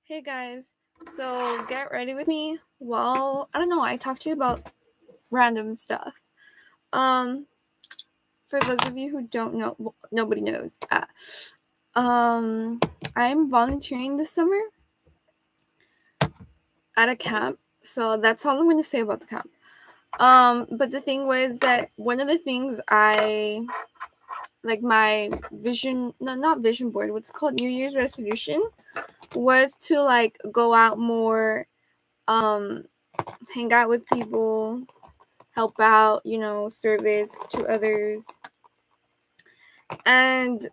Hey guys, so get ready with me. Well, I don't know, I talked to you about random stuff. Um, for those of you who don't know, well, nobody knows. Um, I'm volunteering this summer at a camp, so that's all I'm going to say about the camp. But the thing was that one of the things I like my vision, no, not vision board, what's called New Year's resolution was to like go out more, hang out with people, help out, service to others. And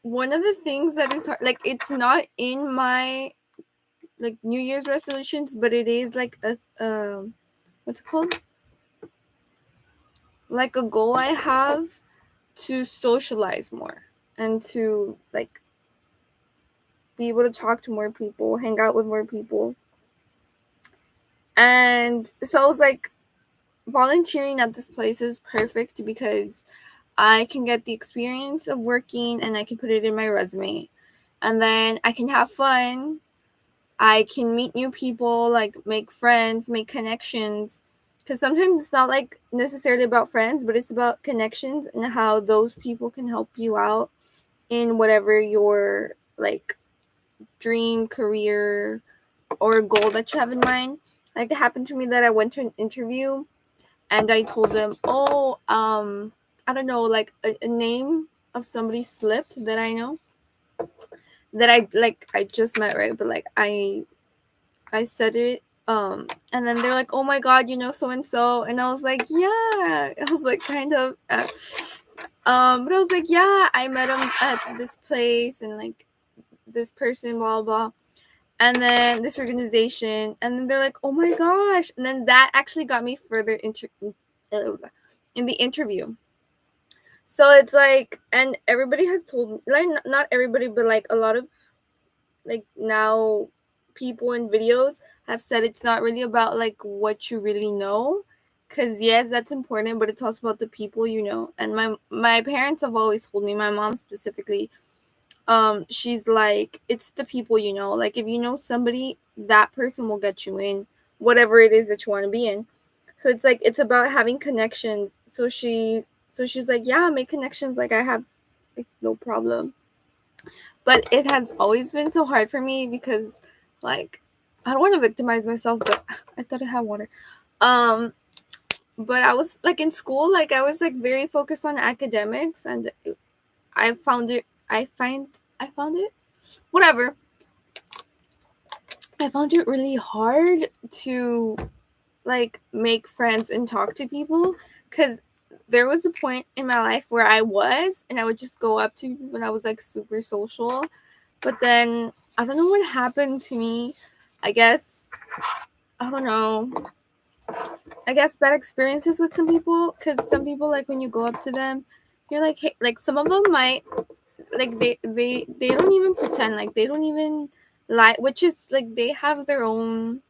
one of the things that is hard, like it's not in my like New Year's resolutions, but it is like a what's it called? Like a goal I have to socialize more and to like be able to talk to more people, hang out with more people. And so I was like, volunteering at this place is perfect because I can get the experience of working and I can put it in my resume. And then I can have fun. I can meet new people, like make friends, make connections. Because sometimes it's not like necessarily about friends, but it's about connections and how those people can help you out in whatever your like dream, career, or goal that you have in mind. Like it happened to me that I went to an interview and I told them, oh, I don't know, like a name of somebody slipped that I know that I just met, right? But like I said it, and then they're like, oh my god, you know so and so, and I was like, yeah, I was like kind of, but I was like, yeah, I met him at this place and like this person, blah blah. And then this organization, and then they're like, oh my gosh, and then that actually got me further in the interview. So it's like, and everybody has told me, like, not everybody, but like a lot of like now people in videos have said it's not really about like what you really know, because yes, that's important, but it's also about the people you know. And my parents have always told me, my mom specifically, she's like, it's the people you know. Like if you know somebody, that person will get you in whatever it is that you want to be in. So it's like it's about having connections. So she's like, yeah, make connections, like I have like no problem. But it has always been so hard for me because like I don't want to victimize myself, but I thought I had water. um but I was like in school, like I was like very focused on academics, and I found it whatever. I found it really hard to like make friends and talk to people, because there was a point in my life where I was, and I would just go up to people and I was like super social. But then I don't know what happened to me. I guess, I don't know. I guess bad experiences with some people, because some people, like when you go up to them, you're like, hey, like some of them might, like they don't even pretend, like they don't even lie, which is like they have their own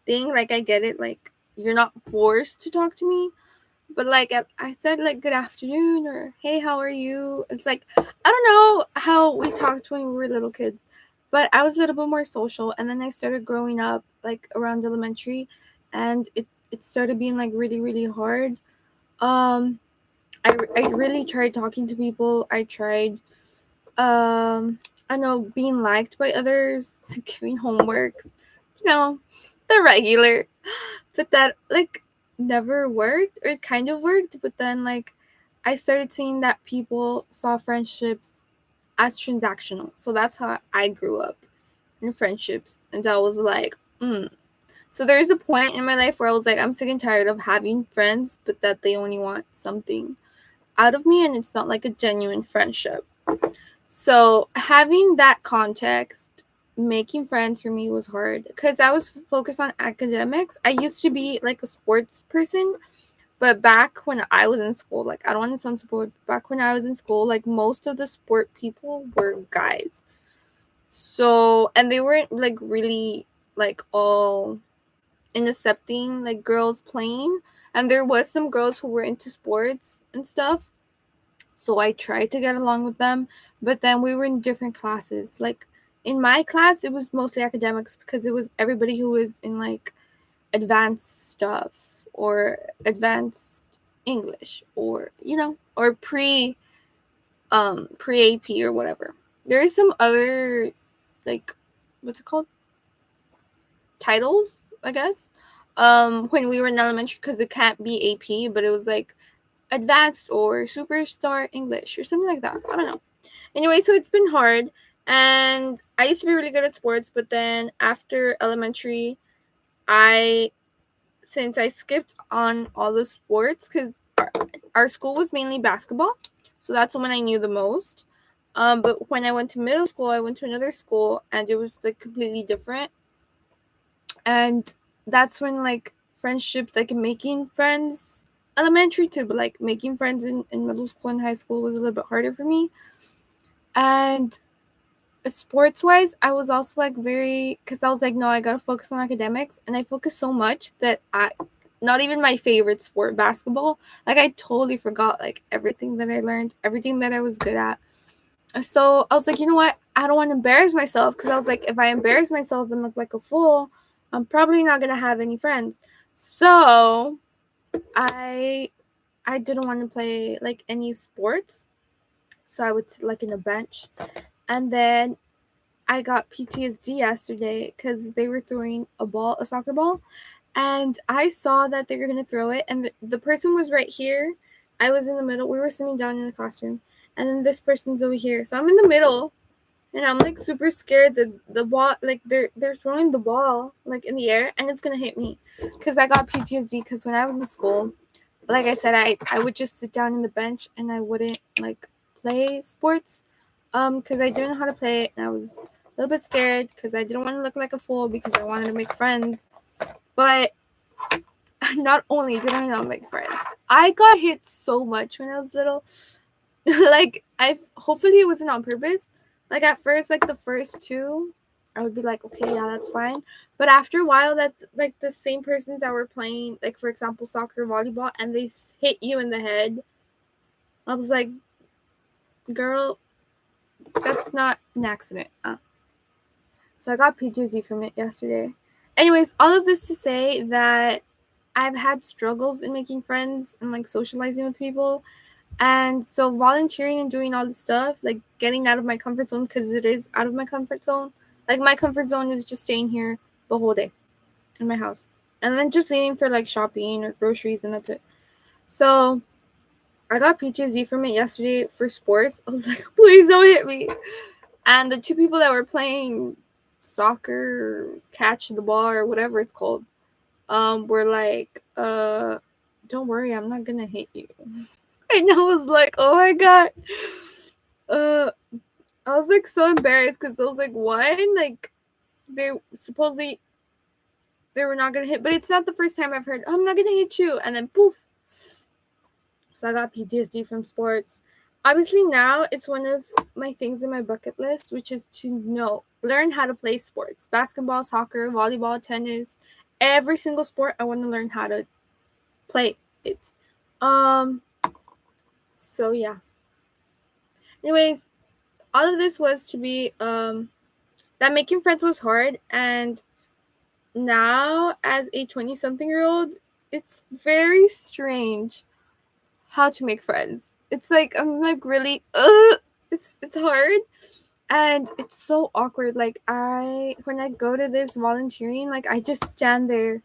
thing. Like I get it, like you're not forced to talk to me, but like I said like good afternoon or hey, how are you. It's like I don't know how we talked when we were little kids, but I was a little bit more social, and then I started growing up like around elementary, and it started being like really really hard. um I really tried talking to people. I tried, I know, being liked by others, giving homeworks, you know, the regular. But that like never worked, or it kind of worked, but then like I started seeing that people saw friendships as transactional. So that's how I grew up in friendships, and I was like, So there is a point in my life where I was like, I'm sick and tired of having friends, but that they only want something out of me, and it's not like a genuine friendship. So having that context, making friends for me was hard because I was focused on academics. I used to be like a sports person, but back when I was in school, like I don't want to sound sport, back when I was in school, like most of the sport people were guys. So, and they weren't like really like all in accepting like girls playing. And there was some girls who were into sports and stuff. So I tried to get along with them, but then we were in different classes. Like in my class, it was mostly academics because it was everybody who was in like advanced stuff or advanced English or or pre AP or whatever. There is some other like what's it called? Titles, I guess. When we were in elementary, because it can't be AP, but it was like advanced or superstar English or something like that. I don't know. Anyway, so it's been hard, and I used to be really good at sports, but then after elementary, I since I skipped on all the sports because our school was mainly basketball, so that's when I knew the most. But when I went to middle school, I went to another school, and it was like completely different. And that's when like friendships, like making friends, elementary too, but like making friends in middle school and high school was a little bit harder for me. And sports wise, I was also like very, because I was like, no, I gotta focus on academics, and I focused so much that I not even my favorite sport, basketball, like I totally forgot like everything that I learned, everything that I was good at. So I was like, you know what, I don't want to embarrass myself, because I was like, if I embarrass myself and look like a fool, I'm probably not gonna have any friends. So I didn't want to play like any sports, so I would sit like in a bench. And then I got PTSD yesterday because they were throwing a soccer ball, and I saw that they were going to throw it, and the person was right here. I was in the middle. We were sitting down in the classroom, and then this person's over here. So I'm in the middle, and I'm like super scared that the ball, like they're throwing the ball like in the air, and it's going to hit me, because I got PTSD because when I was in school, like I said, I would just sit down in the bench and I wouldn't like play sports, because I didn't know how to play it, and I was a little bit scared because I didn't want to look like a fool because I wanted to make friends. But not only did I not make friends, I got hit so much when I was little. Like hopefully it wasn't on purpose. Like at first, like the first two, I would be like, okay, yeah, that's fine. But after a while, that like the same persons that were playing, like for example, soccer, volleyball, and they hit you in the head, I was like, girl, that's not an accident. So I got PTSD from it yesterday. Anyways, all of this to say that I've had struggles in making friends and like socializing with people. And so volunteering and doing all this stuff, like getting out of my comfort zone, because it is out of my comfort zone. Like my comfort zone is just staying here the whole day in my house. And then just leaving for like shopping or groceries, and that's it. So I got PTSD from it yesterday for sports. I was like, please don't hit me. And the two people that were playing soccer, catch the ball, or whatever it's called, were like, don't worry, I'm not gonna hit you. And I was like, oh my god. I was like so embarrassed because I was like, one, like they supposedly they were not gonna hit, but it's not the first time I've heard, I'm not gonna hit you, and then poof. So I got PTSD from sports. Obviously now it's one of my things in my bucket list, which is to learn how to play sports. Basketball, soccer, volleyball, tennis, every single sport I want to learn how to play it. So yeah. Anyways, all of this was to be that making friends was hard, and now as a 20-something-year-old, it's very strange how to make friends. It's like I'm like really it's hard, and it's so awkward. Like when I go to this volunteering, like I just stand there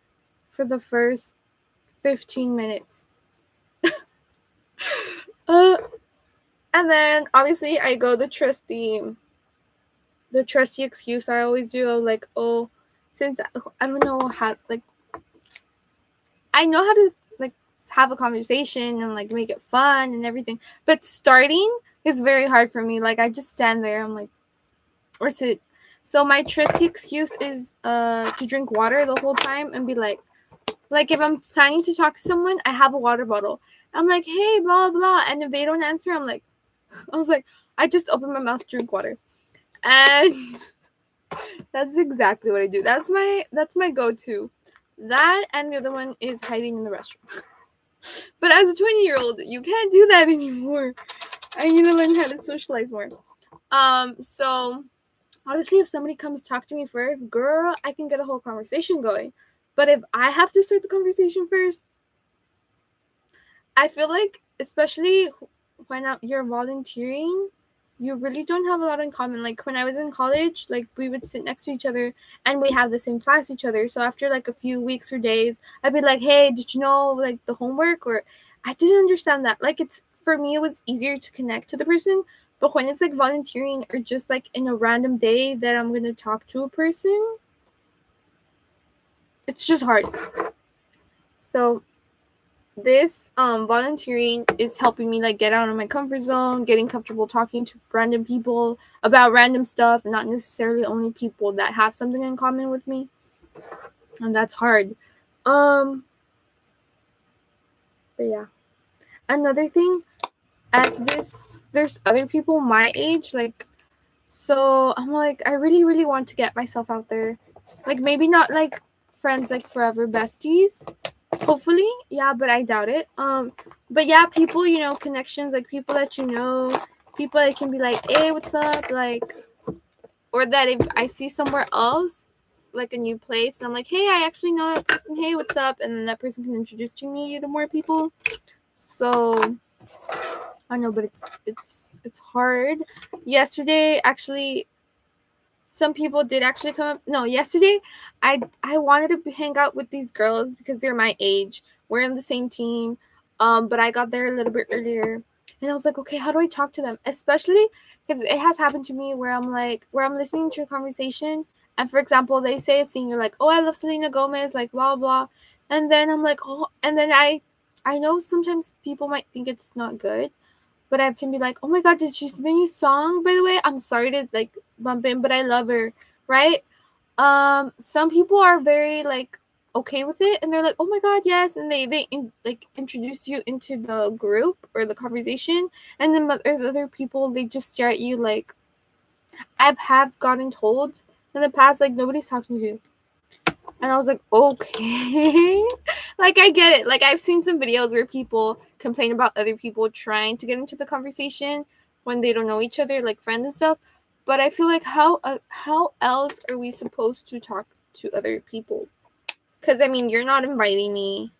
for the first 15 minutes. And then obviously I go the trusty excuse I always do of like, oh, since I don't know how, like I know how to like have a conversation and like make it fun and everything, but starting is very hard for me. Like I just stand there, I'm like, or sit. So my trusty excuse is to drink water the whole time and be like if I'm planning to talk to someone, I have a water bottle. I'm like, hey, blah blah, and if they don't answer, I was like, I just open my mouth to drink water. And that's exactly what I do. That's my go-to. That, and the other one is hiding in the restroom. But as a 20-year-old, you can't do that anymore. I need to learn how to socialize more. So Obviously, if somebody comes talk to me first, girl, I can get a whole conversation going. But if I have to start the conversation first, I feel like, especially when you're volunteering, you really don't have a lot in common. Like when I was in college, like we would sit next to each other and we have the same class each other. So after like a few weeks or days, I'd be like, hey, did you know like the homework? Or I didn't understand that. Like it's, for me, it was easier to connect to the person. But when it's like volunteering or just like in a random day that I'm going to talk to a person, it's just hard. So this volunteering is helping me like get out of my comfort zone, getting comfortable talking to random people about random stuff, not necessarily only people that have something in common with me. And that's hard. But yeah. Another thing, at this, there's other people my age, like, so I'm like, I really, really want to get myself out there. Like maybe not like friends like forever besties, hopefully, yeah, but I doubt it. But yeah, people, you know, connections, like people that you know, people that can be like, hey, what's up, like, or that if I see somewhere else, like a new place, and I'm like, hey, I actually know that person, hey, what's up, and then that person can introduce to me to more people. So I know, but it's hard. Yesterday, actually, some people did actually come up. No, yesterday, I wanted to hang out with these girls because they're my age. We're in the same team, but I got there a little bit earlier, and I was like, okay, how do I talk to them? Especially because it has happened to me where I'm listening to a conversation, and for example, they say a singer like, oh, I love Selena Gomez, like blah blah, and then I'm like, oh, and then I know sometimes people might think it's not good, but I can be like, oh my god, did she see the new song, by the way? I'm sorry to like bump in, but I love her, right? Some people are very like okay with it, and they're like, oh my god, yes, and like introduce you into the group or the conversation, and then other people, they just stare at you like, have gotten told in the past, like, nobody's talking to you. And I was like, okay. Like, I get it. Like, I've seen some videos where people complain about other people trying to get into the conversation when they don't know each other, like friends and stuff. But I feel like how else are we supposed to talk to other people? Because, I mean, you're not inviting me.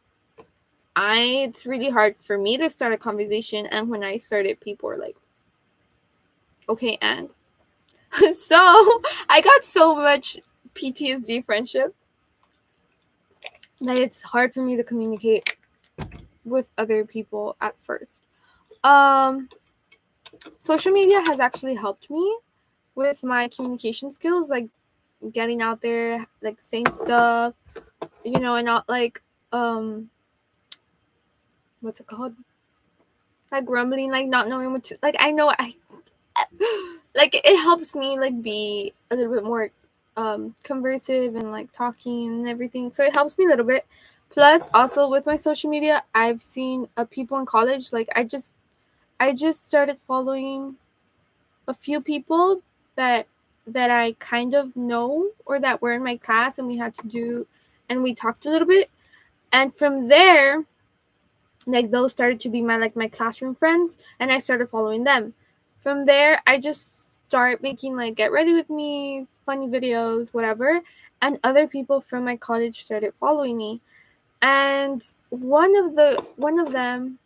It's really hard for me to start a conversation. And when I started, people were like, okay, and. So, I got so much PTSD friendship that it's hard for me to communicate with other people at first. Um, Social media has actually helped me with my communication skills, like getting out there, like saying stuff, you know, and not like what's it called? Like grumbling, like not knowing what to, like I know I like it helps me like be a little bit more conversive and like talking and everything. So it helps me a little bit. Plus also with my social media, I've seen people in college, like I just started following a few people that I kind of know or that were in my class, and we talked a little bit, and from there, like those started to be my classroom friends, and I started following them. From there, I just start making like get ready with me, funny videos, whatever, and other people from my college started following me. And one of them,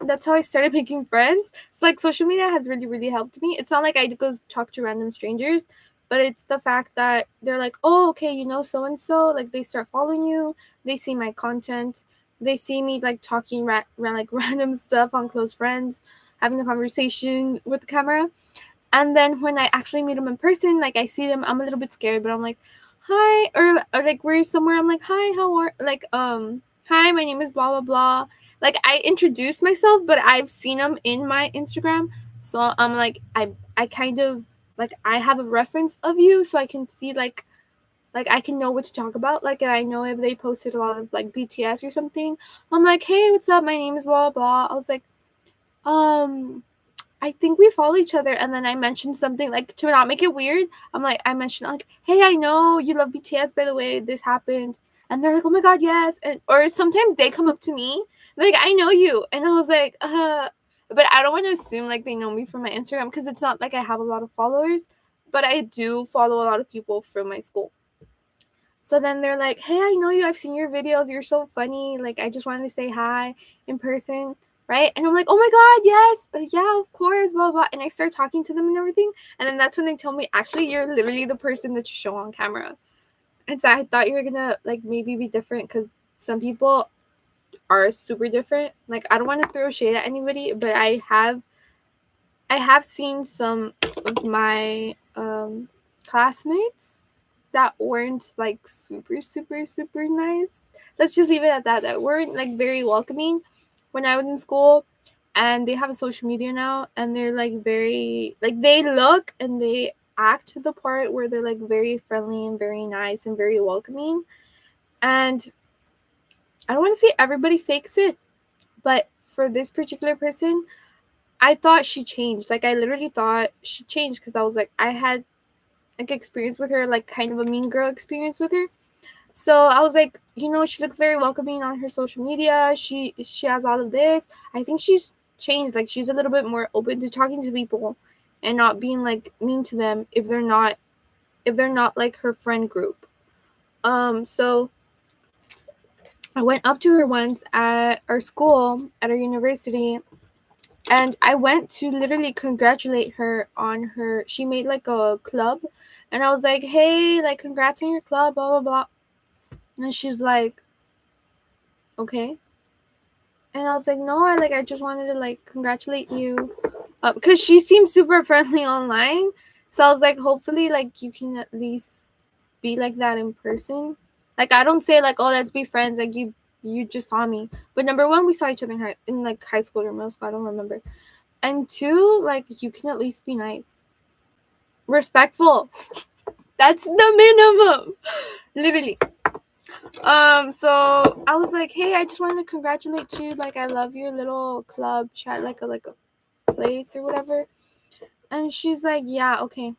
that's how I started making friends. So like social media has really, really helped me. It's not like I go talk to random strangers, but it's the fact that they're like, oh, okay, you know, so and so, like they start following you, they see my content, they see me like talking like random stuff on close friends, having a conversation with the camera. And then when I actually meet them in person, like I see them, I'm a little bit scared, but I'm like, hi, or like we're somewhere, I'm like, hi, how are, like, hi, my name is blah, blah, blah. Like I introduce myself, but I've seen them in my Instagram. So I'm like, I kind of, like, I have a reference of you, so I can see, like I can know what to talk about. Like I know if they posted a lot of like BTS or something, I'm like, hey, what's up? My name is blah, blah, blah. I was like, I think we follow each other. And then I mentioned something like to not make it weird. I mentioned like, hey, I know you love BTS, by the way, this happened. And they're like, oh my god, yes. And or sometimes they come up to me like, I know you. And I was like, but I don't want to assume like they know me from my Instagram, because it's not like I have a lot of followers. but I do follow a lot of people from my school. So then they're like, hey, I know you, I've seen your videos, you're so funny, like I just wanted to say hi in person, right? And I'm like, oh my god, yes, yeah, of course, blah blah. And I start talking to them and everything, and then that's when they tell me, actually, you're literally the person that you show on camera. And so I thought you were gonna like maybe be different, because some people are super different. Like, I don't want to throw shade at anybody, but I have seen some of my classmates that weren't like super super super nice. Let's just leave it at that. That weren't like very welcoming when I was in school. And they have a social media now, and they're like very, like, they look and they act to the part where they're like very friendly and very nice and very welcoming. And I don't want to say everybody fakes it, but for this particular person, I thought she changed. Like, I literally thought she changed, because I was like, I had like experience with her, like kind of a mean girl experience with her. So I was like, she looks very welcoming on her social media. She has all of this. I think she's changed. Like, she's a little bit more open to talking to people and not being like mean to them if they're not like her friend group. So I went up to her once at our school, at our university, and I went to literally congratulate her on her, she made like a club, and I was like, hey, like, congrats on your club, blah blah blah. And she's like, okay. And I was like, no, I just wanted to like congratulate you, because she seemed super friendly online. So I was like, hopefully like you can at least be like that in person. Like, I don't say like, oh, let's be friends, like you just saw me, but number one, we saw each other in like high school or middle school, I don't remember. And two, like, you can at least be nice, respectful. That's the minimum, literally. So I was like, hey, I just wanted to congratulate you, like, I love your little club chat, like a place or whatever. And she's like, yeah, okay,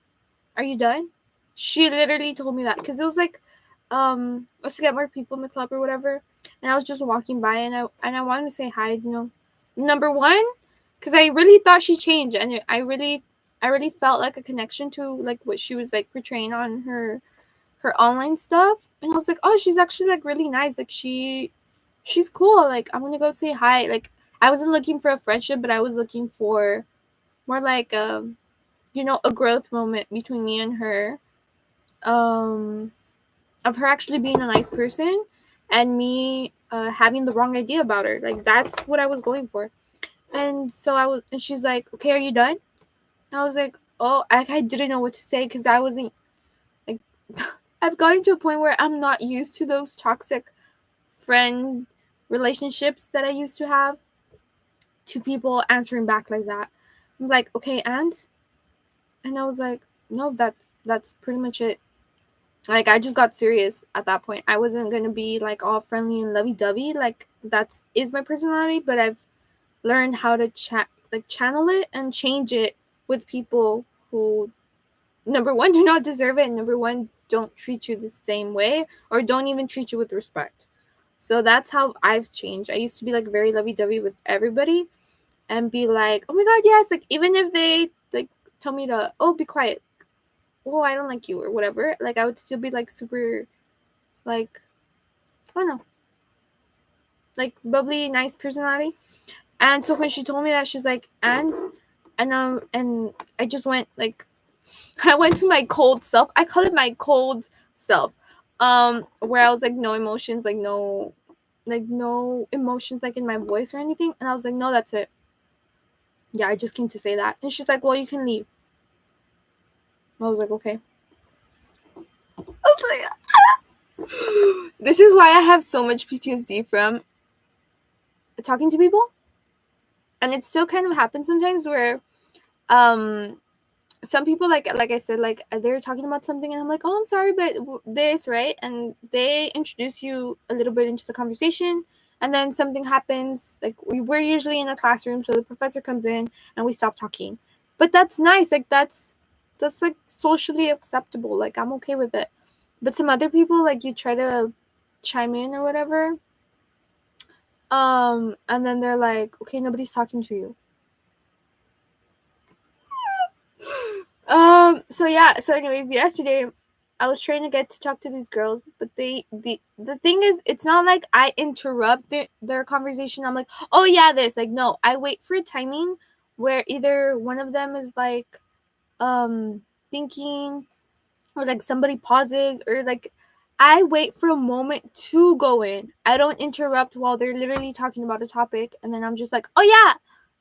are you done? She literally told me that, because it was like, let's get more people in the club or whatever. And I was just walking by, and I wanted to say hi, number one, because I really thought she changed, and I really felt like a connection to like what she was like portraying on her online stuff. And I was like, oh, she's actually like really nice, like she's cool, like I'm gonna go say hi. Like, I wasn't looking for a friendship, but I was looking for more like a growth moment between me and her, of her actually being a nice person, and me having the wrong idea about her. Like, that's what I was going for. And so and she's like, okay, are you done? And I was like, oh, I didn't know what to say, because I wasn't like, I've gotten to a point where I'm not used to those toxic friend relationships that I used to have, to people answering back like that. I'm like, okay, and I was like, no, that's pretty much it. Like, I just got serious at that point. I wasn't gonna be like all friendly and lovey-dovey. Like, that's is my personality, but I've learned how to channel it and change it with people who, number one, do not deserve it, and number one, don't treat you the same way, or don't even treat you with respect. So that's how I've changed. I used to be like very lovey-dovey with everybody and be like, oh my god, yes, like, even if they like tell me to, oh, be quiet, oh, I don't like you, or whatever, like, I would still be like super, like, I don't know, like, bubbly, nice personality. And so when she told me that, she's like, and I just went like, I went to my cold self. I call it my cold self, where I was like, no emotions, like no emotions, like in my voice or anything. And I was like, no, that's it. Yeah, I just came to say that. And she's like, well, you can leave. I was like, okay. I was like, this is why I have so much PTSD from talking to people. And it still kind of happens sometimes where some people, like I said, like, they're talking about something, and I'm like, oh, I'm sorry, but this, right? And they introduce you a little bit into the conversation, and then something happens. Like, we're usually in a classroom, so the professor comes in and we stop talking. But that's nice. Like, that's like socially acceptable. Like, I'm okay with it. But some other people, like, you try to chime in or whatever, and then they're like, okay, nobody's talking to you. So yeah, so anyways, yesterday I was trying to get to talk to these girls, but the thing is, it's not like I interrupt their conversation. I'm like, oh yeah, this, like, no, I wait for a timing where either one of them is like thinking, or like somebody pauses, or like I wait for a moment to go in. I don't interrupt while they're literally talking about a topic, and then I'm just like, oh yeah,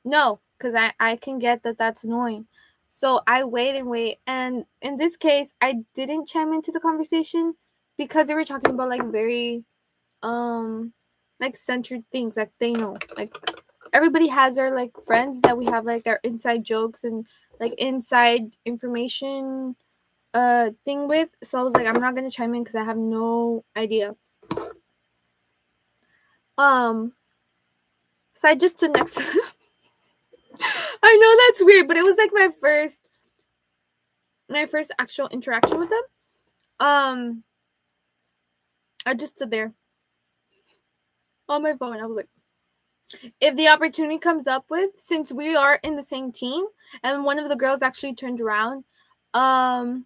no, because I can get that that's annoying. So I wait and wait, and in this case, I didn't chime into the conversation because they were talking about like very like centered things, like they know, like everybody has our like friends that we have like our inside jokes and like inside information thing with. So I was like, I'm not gonna chime in because I have no idea. So I just stood next to them. I know that's weird, but it was like my first actual interaction with them. I just stood there on my phone. I was like, if the opportunity comes up with, since we are in the same team, and one of the girls actually turned around, because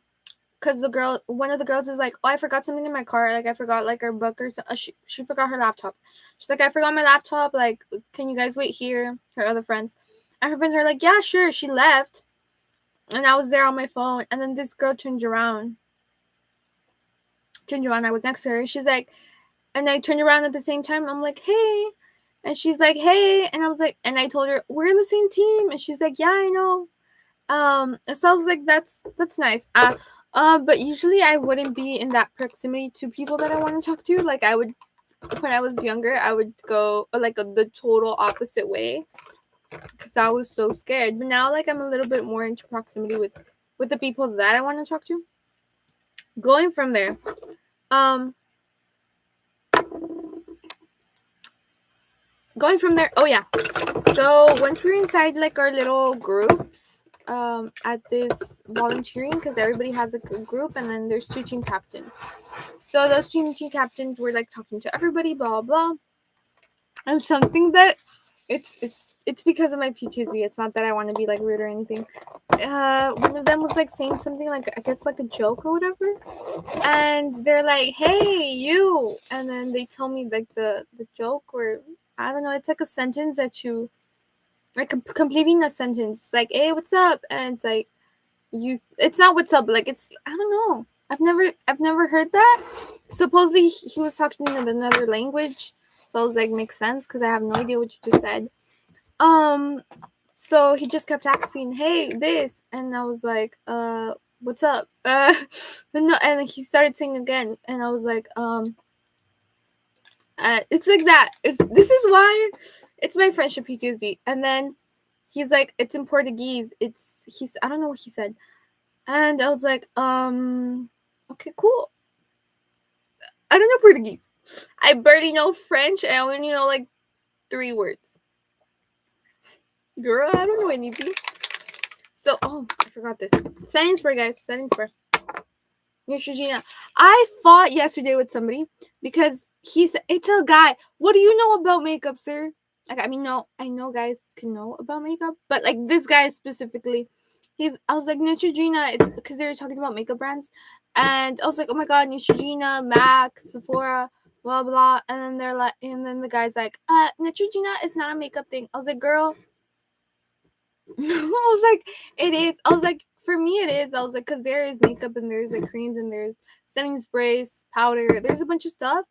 one of the girls is like, oh, I forgot something in my car, like I forgot like her book or something. She forgot her laptop. She's like, I forgot my laptop, like, can you guys wait here? Her other friends, and her friends are like, yeah, sure. She left, and I was there on my phone, and then this girl turned around. I was next to her. She's like, and I turned around at the same time. I'm like, hey, and she's like, hey, and I was like, and I told her we're in the same team, and she's like, yeah, I know. So I was like, that's nice. But usually I wouldn't be in that proximity to people that I want to talk to. Like I would, when I was younger, I would go like the total opposite way because I was so scared. But now, like, I'm a little bit more into proximity with the people that I want to talk to. Going from there, oh yeah. So once we're inside like our little groups, at this volunteering, because everybody has a group, and then there's 2 team captains. So those 2 team captains were like talking to everybody, blah blah. And something that it's because of my PTSD. It's not that I want to be like rude or anything. One of them was like saying something like, I guess like a joke or whatever, and they're like, hey you, and then they tell me like the joke, or I don't know, it's like a sentence that you like completing a sentence. It's like, hey, what's up? And it's like, it's not what's up, like it's, I don't know, I've never heard that. Supposedly he was talking in another language, so I was like, makes sense because I have no idea what you just said. So he just kept asking, hey, this, and I was like, what's up? No, and he started saying again, and I was like, it's like that. This is why it's my friendship PTSD. And then he's like, it's in Portuguese. I don't know what he said. And I was like, okay, cool. I don't know Portuguese. I barely know French. I only know like 3 words. Girl, I don't know anything. So, oh, I forgot this. Settings bar, guys. Settings bar. Neutrogena. I fought yesterday with somebody because he said, it's a guy. What do you know about makeup, sir? Like, I mean, no, I know guys can know about makeup, but like this guy specifically, I was like, Neutrogena. It's because they were talking about makeup brands, and I was like, oh my god, Neutrogena, MAC, Sephora, blah blah. And then they're like, and then the guy's like, Neutrogena is not a makeup thing. I was like, girl. I was like, it is. I was like, for me, it is. I was like, because there is makeup, and there's like creams, and there's setting sprays, powder. There's a bunch of stuff.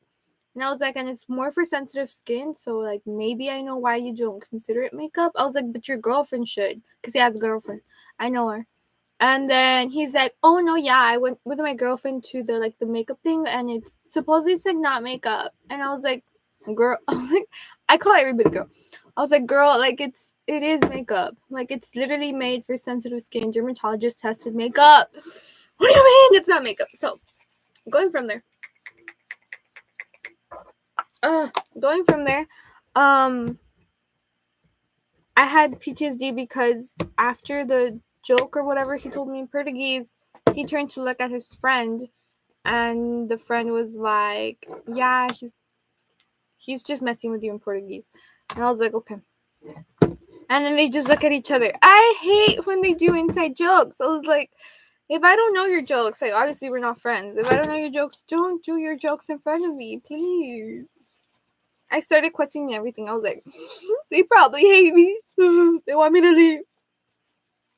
And I was like, and it's more for sensitive skin. So, like, maybe I know why you don't consider it makeup. I was like, but your girlfriend should. Because he has a girlfriend. I know her. And then he's like, oh, no, yeah. I went with my girlfriend to the makeup thing. And it's supposedly it's like not makeup. And I was like, girl. I was like, I call everybody girl. I was like, girl, like, it is makeup. Like, it's literally made for sensitive skin. Dermatologist tested makeup. What do you mean it's not makeup? So, going from there, I had PTSD because after the joke or whatever he told me in Portuguese, he turned to look at his friend, and the friend was like, yeah, he's just messing with you in Portuguese. And I was like, okay. And then they just look at each other. I hate when they do inside jokes. I was like, If I don't know your jokes, like, obviously we're not friends. If I don't know your jokes, don't do your jokes in front of me, please. I started questioning everything. I was like, they probably hate me. They want me to leave.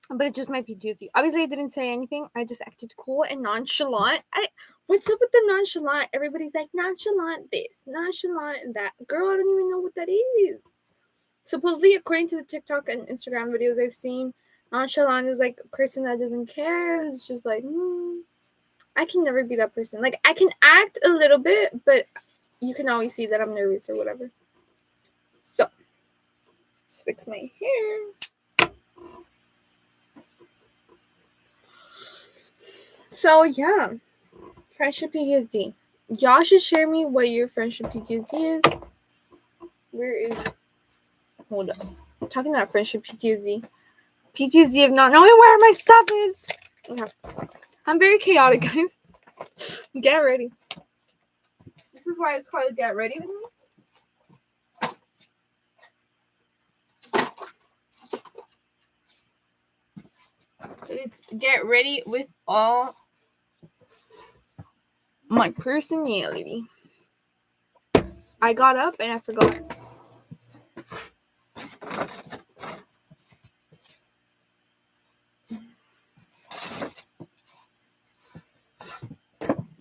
But it's just my PTSD. Obviously, I didn't say anything. I just acted cool and nonchalant. What's up with the nonchalant? Everybody's like, nonchalant this, nonchalant that. Girl, I don't even know what that is. Supposedly, according to the TikTok and Instagram videos I've seen, nonchalant is like a person that doesn't care, who's just like, I can never be that person. Like, I can act a little bit, but you can always see that I'm nervous or whatever. So, let's fix my hair. So, yeah. Friendship PTSD. Y'all should share me what your friendship PTSD is. Where is... Hold up. I'm talking about friendship PTSD. PTSD of not knowing where my stuff is. Okay. I'm very chaotic, guys. Get ready. This is why it's called Get Ready with Me. It's Get Ready with all my personality. I got up and I forgot.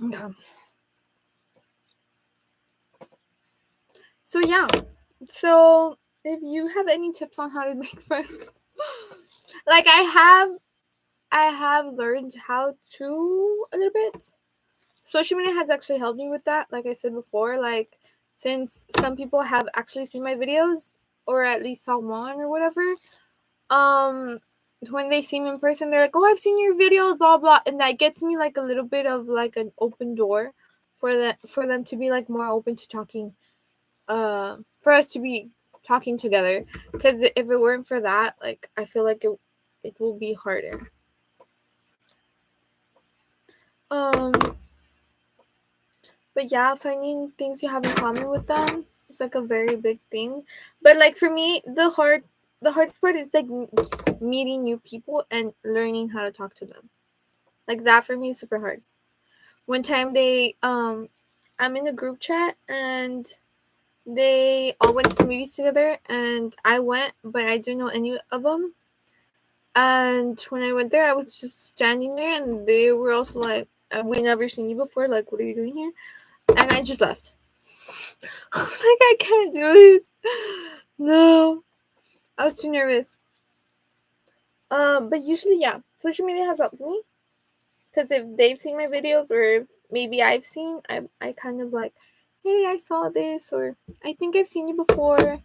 Okay. So yeah. So if you have any tips on how to make friends, like I have learned how to a little bit. Social media has actually helped me with that. Like I said before, like since some people have actually seen my videos or at least saw one or whatever, when they see me in person, they're like, "Oh, I've seen your videos, blah blah," and that gets me like a little bit of like an open door for them to be like more open to talking, for us to be talking together. Because if it weren't for that, like I feel like it will be harder. But yeah, finding things you have in common with them is like a very big thing. But like for me, the hardest part is like meeting new people and learning how to talk to them. Like that for me is super hard. One time I'm in a group chat and they all went to the movies together and I went, but I didn't know any of them. And when I went there, I was just standing there and they were also like, "We never seen you before. Like, what are you doing here?" And I just left. I was like, I can't do this. No. I was too nervous. But usually, yeah, social media has helped me. Because if they've seen my videos or if maybe I've seen, I kind of like, hey, I saw this, or I think I've seen you before.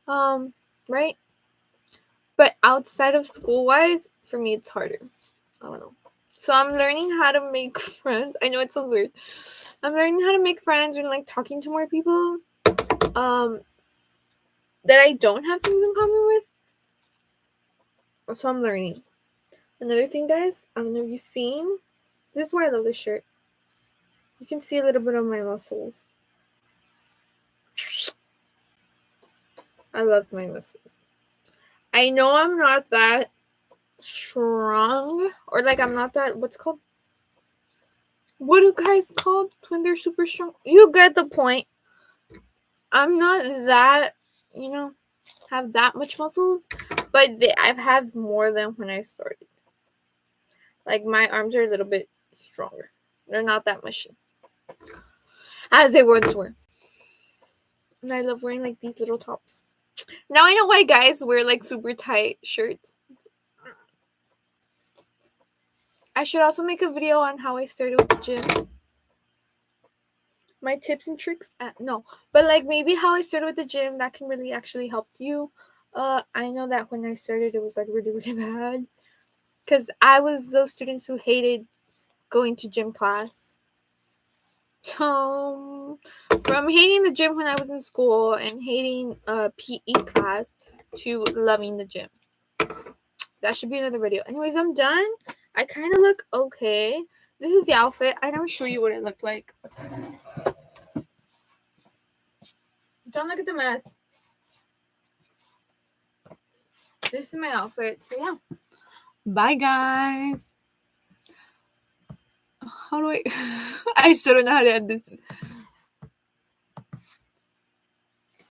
Right? But outside of school-wise, for me, it's harder. I don't know. So I'm learning how to make friends. I know it sounds weird. I'm learning how to make friends and like talking to more people. That I don't have things in common with. So I'm learning. Another thing, guys, I don't know if you've seen. This is why I love this shirt. You can see a little bit of my muscles. I love my muscles. I know I'm not that strong, or like I'm not that, what's called? What do guys called when they're super strong? You get the point. I'm not that, have that much muscles, but I've had more than when I started. Like my arms are a little bit stronger. They're not that mushy as they once were. And I love wearing like these little tops. Now I know why guys wear like super tight shirts. I should also make a video on how I started with the gym. My tips and tricks. No, but like maybe how I started with the gym, that can really actually help you. I know that when I started, it was like really, really bad. Because I was those students who hated going to gym class. So, from hating the gym when I was in school and hating PE class to loving the gym. That should be another video. Anyways, I'm done. I kind of look okay. This is the outfit. I never show you what it looked like. Don't look at the mess. This is my outfit. So, yeah. Bye, guys. how do I I still don't know how to end this.